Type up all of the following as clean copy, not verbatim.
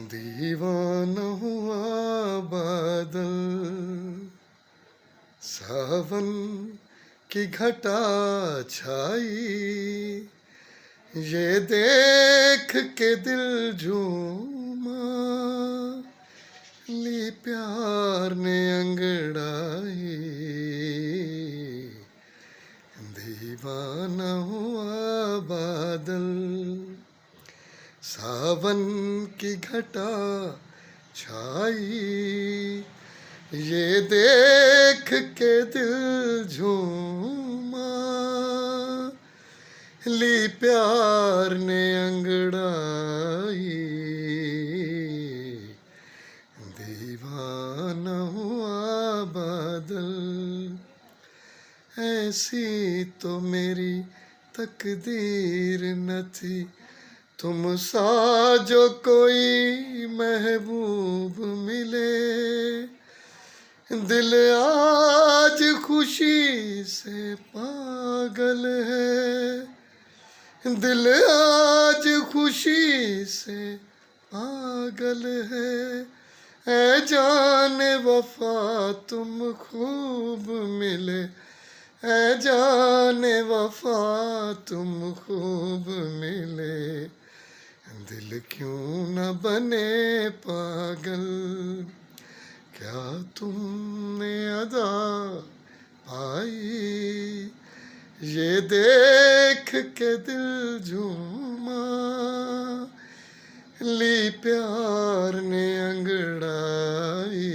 दीवाना हुआ बादल, सावन की घटा छाई, ये देख के दिल झूमा, ली प्यार ने अंगड़ाई। दीवाना हुआ बादल, सावन की घटा छाई, ये देख के दिल झूमा, ली प्यार ने अंगड़ाई। दीवाना हुआ बादल, ऐसी तो मेरी तकदीर न थी, तुम सा जो कोई महबूब मिले। दिल आज खुशी से पागल है, दिल आज खुशी से पागल है। ऐ जाने वफा तुम खूब मिले, ऐ जाने वफा तुम खूब मिले। दिल क्यों न बने पागल, क्या तुमने अदा पाई, ये देख के दिल झूमा, ली प्यार ने अंगड़ाई।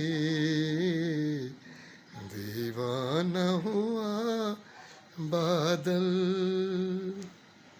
दीवाना हुआ बादल।